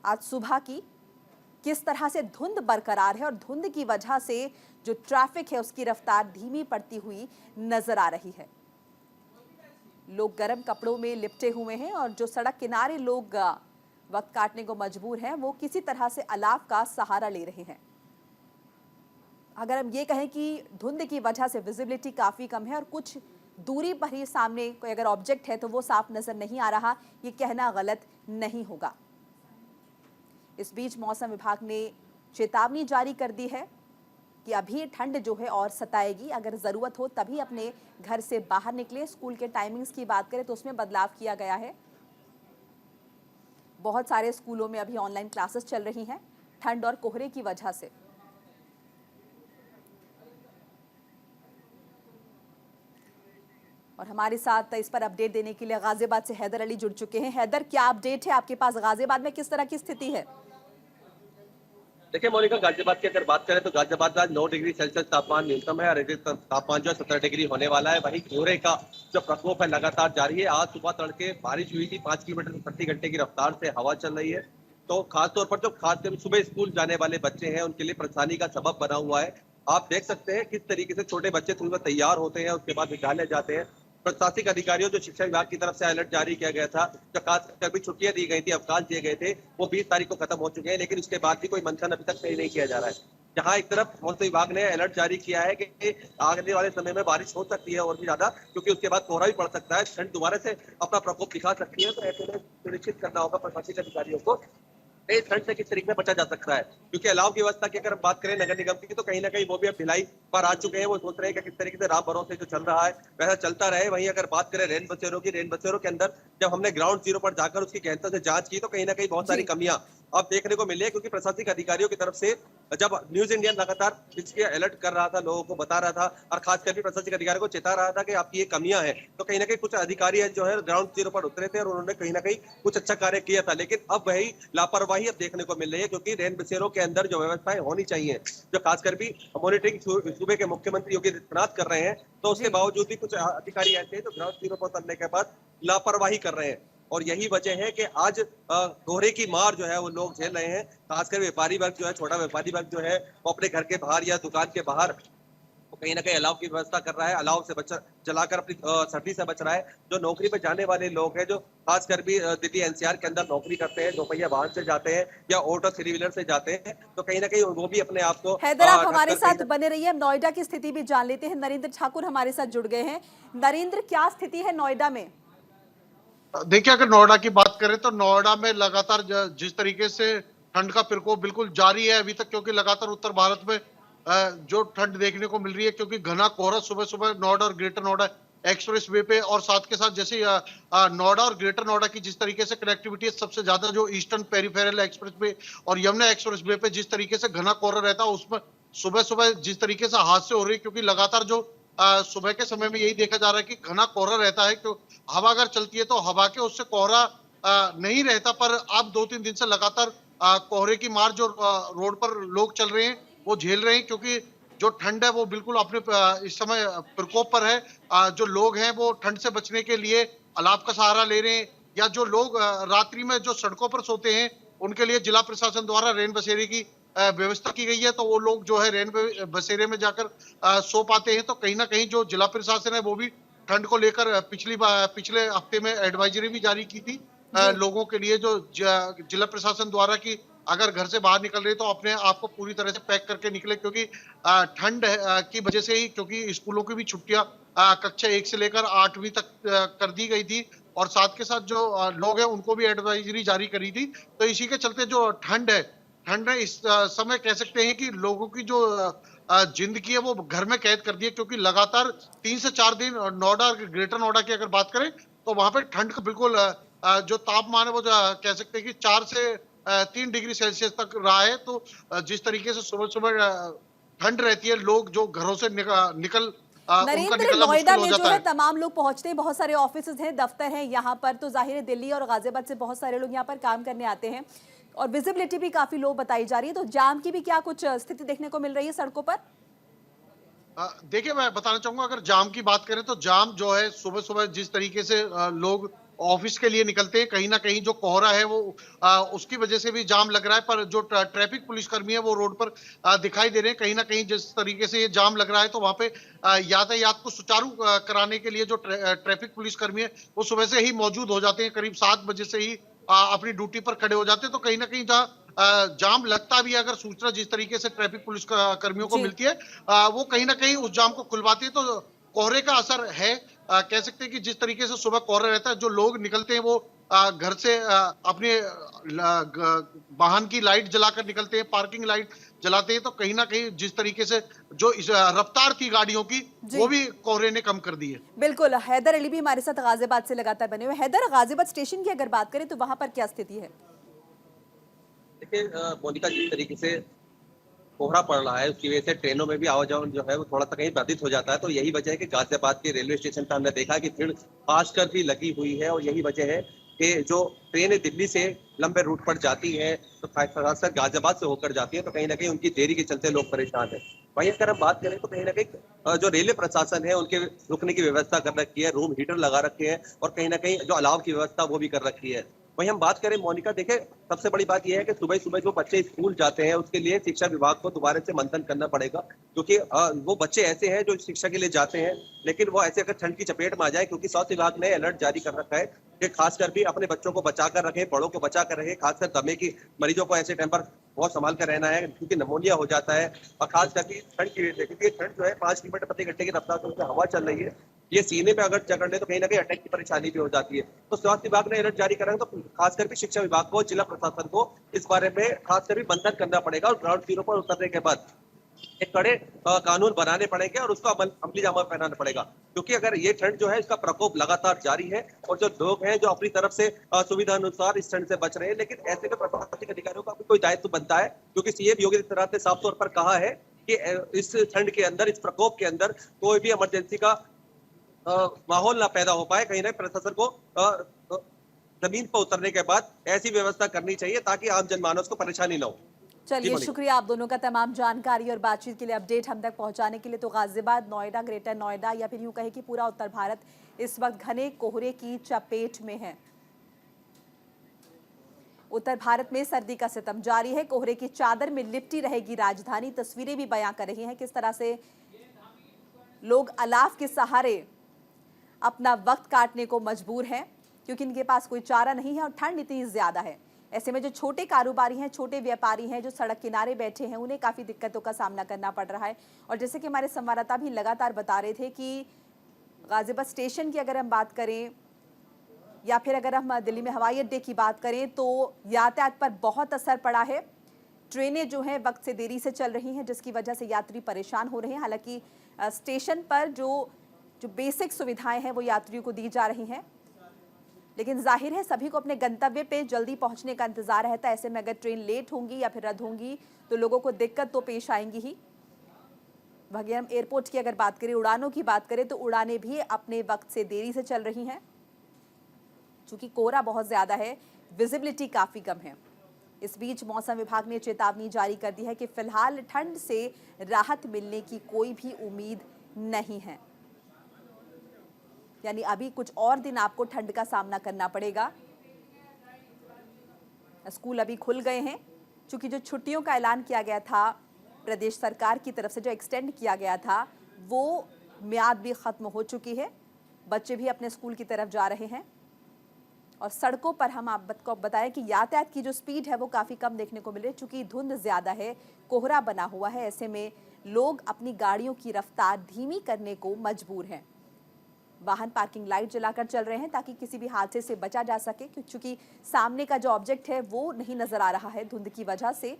आज सुबह की, किस तरह से धुंध बरकरार है और धुंध की वजह से जो ट्रैफिक है उसकी रफ्तार धीमी पड़ती हुई नजर आ रही है। लोग गर्म कपड़ों में लिपटे हुए हैं और जो सड़क किनारे लोग वक्त काटने को मजबूर हैं वो किसी तरह से अलाव का सहारा ले रहे हैं। अगर हम ये कहें कि धुंध की वजह से विजिबिलिटी काफी कम है और कुछ दूरी पर ही सामने कोई अगर ऑब्जेक्ट है तो वो साफ नजर नहीं आ रहा, ये कहना गलत नहीं होगा। इस बीच मौसम विभाग ने चेतावनी जारी कर दी है कि अभी ठंड जो है और सताएगी, अगर ज़रूरत हो तभी अपने घर से बाहर निकले। स्कूल के टाइमिंग्स की बात करें तो उसमें बदलाव किया गया है। बहुत सारे स्कूलों में अभी ऑनलाइन क्लासेस चल रही हैं ठंड और कोहरे की वजह से। और हमारे साथ इस पर अपडेट देने के लिए गाजियाबाद से हैदर अली जुड़ चुके हैं। हैदर, क्या अपडेट है आपके पास? गाजियाबाद में किस तरह की स्थिति है? देखिए मोनिका, गाजियाबाद की अगर बात करें तो गाजियाबाद का 9 डिग्री सेल्सियस तापमान न्यूनतम है और तापमान जो है 17 डिग्री होने वाला है। वहीं कोहरे का जो प्रकोप है लगातार जारी है। आज सुबह तड़के बारिश हुई थी, 5 किलोमीटर प्रति घंटे की रफ्तार से हवा चल रही है, तो खासतौर पर जो खासकर सुबह स्कूल जाने वाले बच्चे हैं उनके लिए परेशानी का सबब बना हुआ है। आप देख सकते हैं किस तरीके से छोटे बच्चे सुबह तैयार होते हैं, उसके बाद विद्यालय जाते हैं। प्रशासनिक अधिकारियों जो शिक्षा विभाग की तरफ से अलर्ट जारी किया गया था, जो खासकर भी छुट्टियां दी गई थी, अवकाश दिए गए थे, वो 20 तारीख को खत्म हो चुके हैं, लेकिन उसके बाद भी कोई मंथन अभी तक सही नहीं किया जा रहा है। जहां एक तरफ मौसम विभाग ने अलर्ट जारी किया है कि आने वाले समय में बारिश हो सकती है और भी ज्यादा, क्योंकि उसके बाद कोहरा भी पड़ सकता है, ठंड दोबारा से अपना प्रकोप दिखा सकती है। तो ऐसे में सुनिश्चित करना होगा प्रशासनिक अधिकारियों को इस ठंड से किस तरीके में बचा जा सकता है। क्योंकि अलाव की व्यवस्था की अगर हम बात करें नगर निगम की, तो कहीं ना कहीं वो भी अब ढिलाई पर आ चुके हैं। वो सोच रहे हैं कि किस तरीके से राम भरोसे जो चल रहा है वैसा चलता रहे। वहीं अगर बात करें रेन बसेरों की, रेन बसेरों के अंदर जब हमने ग्राउंड जीरो पर जाकर उसकी गहनता से जांच की तो कहीं ना कहीं बहुत सारी कमियां अब देखने को मिली है। क्योंकि प्रशासनिक अधिकारियों की तरफ से जब न्यूज इंडिया लगातार इसके अलर्ट कर रहा था, लोगों को बता रहा था और खासकर भी प्रशासनिक अधिकारियों को चेता रहा था कि आपकी ये कमियां हैं, तो कहीं ना कहीं कुछ अधिकारी जो है ग्राउंड जीरो पर उतरे थे और उन्होंने कहीं ना कहीं कुछ अच्छा कार्य किया था। लेकिन अब वही लापरवाही अब देखने को मिल रही है, क्योंकि रेन बसेरों के अंदर जो व्यवस्थाएं होनी चाहिए, जो खासकर भी मॉनिटरिंग सूबे के मुख्यमंत्री योगी आदित्यनाथ कर रहे हैं, तो उसके बावजूद भी कुछ अधिकारी ऐसे हैं जो ग्राउंड जीरो पर उतरने के बाद लापरवाही कर रहे हैं। और यही वजह है कि आज कोहरे की मार जो है वो लोग झेल रहे हैं। खासकर व्यापारी वर्ग जो है, छोटा व्यापारी वर्ग जो है, वो अपने घर के बाहर या दुकान के बाहर कहीं ना कहीं अलाव की व्यवस्था कर रहा है, अलाव से जलाकर अपनी सर्दी से बच रहा है। जो नौकरी पे जाने वाले लोग हैं, जो खासकर भी दिल्ली एनसीआर के अंदर नौकरी करते हैं, दोपहिया वाहन से जाते हैं या ऑटो थ्री व्हीलर से जाते हैं, तो कहीं ना कहीं वो भी अपने आप को। हैदर, आप हमारे साथ बने रहिए, हम नोएडा की स्थिति भी जान लेते हैं। नरेंद्र ठाकुर हमारे साथ जुड़ गए हैं। नरेंद्र, क्या स्थिति है नोएडा में? देखिए, अगर नोएडा की बात करें तो नोएडा में लगातार जिस तरीके से ठंड का प्रकोप बिल्कुल जारी है अभी तक, क्योंकि लगातार उत्तर भारत में जो ठंड देखने को मिल रही है, क्योंकि घना कोहरा सुबह सुबह नोएडा और ग्रेटर नोएडा एक्सप्रेस वे पे और साथ के साथ जैसे नोएडा और ग्रेटर नोएडा की जिस तरीके से कनेक्टिविटी है, सबसे ज्यादा जो ईस्टर्न पेरिफेरल एक्सप्रेस वे और यमुना एक्सप्रेस वे पे जिस तरीके से घना कोहरा रहता है, उसमें सुबह सुबह जिस तरीके से हादसे हो रही है, क्योंकि लगातार जो सुबह के समय में यही देखा जा रहा है कि घना कोहरा रहता है। तो हवा अगर चलती है तो हवा के उससे कोहरा नहीं रहता, पर अब 2-3 दिन से लगातार कोहरे की मार जो रोड पर लोग चल रहे हैं वो झेल रहे हैं, क्योंकि जो ठंड है वो बिल्कुल अपने इस समय प्रकोप पर है। जो लोग हैं वो ठंड से बचने के लिए अलाव का सहारा ले रहे हैं, या जो लोग रात्रि में जो सड़कों पर सोते हैं उनके लिए जिला प्रशासन द्वारा रैन बसेरे की व्यवस्था की गई है, तो वो लोग जो है रैन बसेरे में जाकर सो पाते हैं। तो कहीं ना कहीं जो जिला प्रशासन है वो भी ठंड को लेकर पिछले हफ्ते में एडवाइजरी भी जारी की थी लोगों के लिए, जो जिला प्रशासन द्वारा की अगर घर से बाहर निकल रहे तो अपने आप को पूरी तरह से पैक करके निकले, क्योंकि ठंड की वजह से ही, क्योंकि स्कूलों की भी छुट्टियां कक्षा 1 से लेकर 8वीं तक कर दी गई थी, और साथ के साथ जो लोग हैं उनको भी एडवाइजरी जारी करी थी। तो इसी के चलते जो ठंड है इस समय कह सकते हैं कि लोगों की जो जिंदगी है वो घर में कैद कर दी है, क्योंकि लगातार 3 से 4 दिन नोएडा, ग्रेटर नोएडा की अगर बात करें तो वहां पे ठंड का बिल्कुल जो तापमान है वो कह सकते हैं कि 4 से 3 डिग्री सेल्सियस तक रहा है। तो जिस तरीके से सुबह सुबह ठंड रहती है, लोग जो घरों से निकल उनका नरेंद्र, निकलना नोएडा मुश्किल हो में जो जाता है है। तमाम लोग पहुंचते हैं, बहुत सारे ऑफिस हैं, दफ्तर हैं यहाँ पर, तो जाहिर है दिल्ली और गाजियाबाद से बहुत सारे लोग यहाँ पर काम करने आते हैं और विजिबिलिटी भी काफी लो बताई जा रही है। तो जाम की भी क्या कुछ स्थिति देखने को मिल रही है सड़कों पर? देखिए, मैं बताना चाहूंगा, अगर जाम की बात करें तो जाम जो है सुबह सुबह जिस तरीके से लोग ऑफिस के लिए निकलते हैं, कहीं ना कहीं जो कोहरा है वो उसकी वजह से भी जाम लग रहा है। पर जो ट्रैफिक पुलिसकर्मी है वो रोड पर दिखाई दे रहे हैं। कहीं ना कहीं जिस तरीके से ये जाम लग रहा है तो वहां पे यातायात को सुचारू कराने के लिए जो ट्रैफिक पुलिसकर्मी है वो सुबह से ही मौजूद हो जाते हैं, करीब 7 बजे से ही अपनी ड्यूटी पर खड़े हो जाते हैं। तो कहीं ना कहीं जहाँ जाम लगता भी है, अगर सूचना जिस तरीके से ट्रैफिक पुलिस कर्मियों को जी। मिलती है वो कहीं ना कहीं उस जाम को खुलवाती है। तो कोहरे का असर है। कह सकते हैं कि जिस तरीके से सुबह कोहरा रहता है, जो लोग निकलते हैं वो घर से अपने वाहन की लाइट जलाकर निकलते हैं, पार्किंग लाइट जलाते हैं। तो कहीं ना कहीं जिस तरीके से जो इस रफ्तार थी गाड़ियों की जी। वो भी कोहरे ने कम कर दी है। बिल्कुल, हैदर अली भी हमारे साथ गाजियाबाद से लगातार बने हुए। हैदर, गाजियाबाद स्टेशन की अगर बात करें तो वहां पर क्या स्थिति है? देखिए मोनिका, जिस तरीके से कोहरा पड़ रहा है उसकी वजह से ट्रेनों में भी आवाजाही जो है वो थोड़ा सा कहीं बाधित हो जाता है। तो यही वजह है कि गाजियाबाद के रेलवे स्टेशन पर हमने देखा कि भीड़ खासकर भी लगी हुई है, और यही वजह है कि जो ट्रेनें दिल्ली से लंबे रूट पर जाती हैं तो खासकर गाजियाबाद से होकर जाती है, तो कहीं ना कहीं उनकी देरी के चलते लोग परेशान है। वहीं अगर हम बात करें तो कहीं ना कहीं जो रेलवे प्रशासन है उनके रुकने की व्यवस्था कर रखी है, रूम हीटर लगा रखे हैं, और कहीं ना कहीं जो अलाव की व्यवस्था वो भी कर रखी है। वहीं हम बात करें मोनिका, देखे सबसे बड़ी बात यह है कि सुबह सुबह जो बच्चे स्कूल जाते हैं उसके लिए शिक्षा विभाग को दोबारा से मंथन करना पड़ेगा, क्योंकि वो बच्चे ऐसे हैं जो शिक्षा के लिए जाते हैं लेकिन वो ऐसे अगर ठंड की चपेट में आ जाए, क्योंकि स्वास्थ्य विभाग ने अलर्ट जारी कर रखा है कि खासकर भी अपने बच्चों को बचा कर रखें, बड़ों को बचा कर रखें, खासकर दमे की मरीजों को ऐसे टाइम पर बहुत संभाल कर रहना है, क्योंकि नमोनिया हो जाता है। और खास करके ठंड की वजह से, क्योंकि ठंड जो है 5 किलोमीटर प्रति घंटे की रफ्तार से हवा चल रही है, ये सीने पे अगर जकड़ ले तो कहीं ना कहीं अटैक की परेशानी भी हो जाती है। तो स्वास्थ्य विभाग ने अलर्ट जारी करा है, तो खासकर भी शिक्षा विभाग को, जिला प्रशासन को इस बारे में खासकर भी मंथन करना पड़ेगा, और ग्राउंड जीरो पर उतरने के बाद एक कड़े कानून बनाने पड़ेंगे और उसका अमली जामा पहनाना पड़ेगा, क्योंकि अगर ये ठंड जो है इसका प्रकोप लगातार जारी है और जो लोग हैं जो अपनी तरफ से सुविधा अनुसार इस ठंड से बच रहे हैं, लेकिन ऐसे में प्रशासनिक अधिकारियों का भी कोई दायित्व बनता है, क्योंकि सीएम योगी आदित्यनाथ ने साफ तौर पर कहा है कि इस ठंड के अंदर, इस प्रकोप के अंदर कोई भी इमरजेंसी का माहौल ना पैदा हो पाए। कहीं ना प्रशासन को जमीन पर उतरने के बाद ऐसी व्यवस्था करनी चाहिए ताकि आम जनमानस को परेशानी ना हो। चलिए, शुक्रिया आप दोनों का तमाम जानकारी और बातचीत के लिए, अपडेट हम तक पहुंचाने के लिए। तो गाजियाबाद, नोएडा, ग्रेटर नोएडा या फिर यूं कहे कि पूरा उत्तर भारत इस वक्त घने कोहरे की चपेट में है। उत्तर भारत में सर्दी का सितम जारी है, कोहरे की चादर में लिपटी रहेगी राजधानी। तस्वीरें भी बयां कर रही हैं किस तरह से लोग अलाव के सहारे अपना वक्त काटने को मजबूर हैं, क्योंकि इनके पास कोई चारा नहीं है और ठंड इतनी ज्यादा है। ऐसे में जो छोटे कारोबारी हैं, छोटे व्यापारी हैं, जो सड़क किनारे बैठे हैं, उन्हें काफी दिक्कतों का सामना करना पड़ रहा है। और जैसे कि हमारे संवाददाता भी लगातार बता रहे थे कि गाजियाबाद स्टेशन की अगर हम बात करें या फिर अगर हम दिल्ली में हवाई अड्डे की बात करें तो यातायात पर बहुत असर पड़ा है। ट्रेनें जो हैं वक्त से देरी से चल रही हैं, जिसकी वजह से यात्री परेशान हो रहे हैं। हालांकि स्टेशन पर जो बेसिक सुविधाएं हैं वो यात्रियों को दी जा रही हैं, लेकिन जाहिर है सभी को अपने गंतव्य पे जल्दी पहुंचने का इंतजार रहता है। ऐसे में अगर ट्रेन लेट होंगी या फिर रद्द होंगी तो लोगों को दिक्कत तो पेश आएंगी ही। वहीं हम एयरपोर्ट की अगर बात करें, उड़ानों की बात करें तो उड़ानें भी अपने वक्त से देरी से चल रही हैं, चूंकि कोहरा बहुत ज्यादा है, विजिबिलिटी काफी कम है। इस बीच मौसम विभाग ने चेतावनी जारी कर दी है कि फिलहाल ठंड से राहत मिलने की कोई भी उम्मीद नहीं है, यानी अभी कुछ और दिन आपको ठंड का सामना करना पड़ेगा। स्कूल अभी खुल गए हैं, क्योंकि जो छुट्टियों का ऐलान किया गया था प्रदेश सरकार की तरफ से, जो एक्सटेंड किया गया था, वो मियाद भी खत्म हो चुकी है। बच्चे भी अपने स्कूल की तरफ जा रहे हैं और सड़कों पर हम आपको बताएं कि यातायात की जो स्पीड है वो काफ़ी कम देखने को मिल रही है, चूंकि धुंध ज़्यादा है, कोहरा बना हुआ है। ऐसे में लोग अपनी गाड़ियों की रफ्तार धीमी करने को मजबूर हैं। वाहन पार्किंग लाइट जलाकर चल रहे हैं ताकि किसी भी हादसे से बचा जा सके, क्योंकि सामने का जो ऑब्जेक्ट है वो नहीं नजर आ रहा है धुंध की वजह से।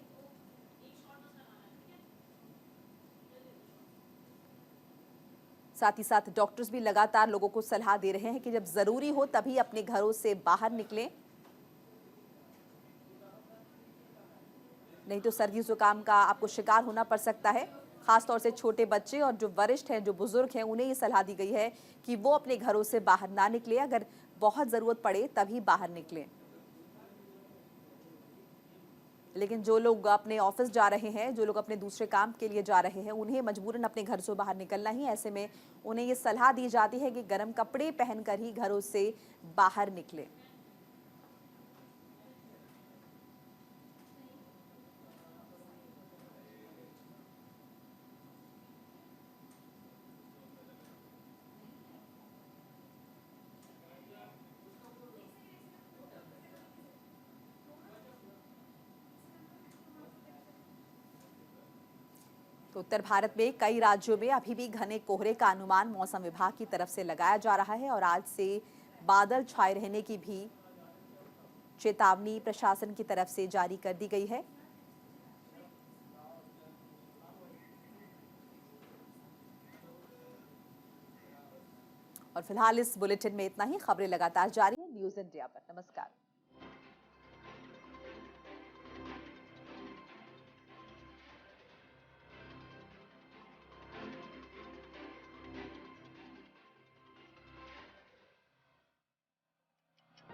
साथ ही साथ डॉक्टर्स भी लगातार लोगों को सलाह दे रहे हैं कि जब जरूरी हो तभी अपने घरों से बाहर निकलें, नहीं तो सर्दी जुकाम का आपको शिकार होना पड़ सकता है। खासतौर से छोटे बच्चे और जो वरिष्ठ हैं, जो बुजुर्ग हैं, उन्हें ये सलाह दी गई है कि वो अपने घरों से बाहर ना निकले, अगर बहुत जरूरत पड़े तभी बाहर निकलें। लेकिन जो लोग अपने ऑफिस जा रहे हैं, जो लोग अपने दूसरे काम के लिए जा रहे हैं, उन्हें मजबूरन अपने घर से बाहर निकलना ही। ऐसे में उन्हें ये सलाह दी जाती है कि गर्म कपड़े पहनकर ही घरों से बाहर निकलें। तो उत्तर भारत में कई राज्यों में अभी भी घने कोहरे का अनुमान मौसम विभाग की तरफ से लगाया जा रहा है और आज से बादल छाए रहने की भी चेतावनी प्रशासन की तरफ से जारी कर दी गई है। और फिलहाल इस बुलेटिन में इतना ही। खबरें लगातार जारी है न्यूज़ इंडिया पर। नमस्कार।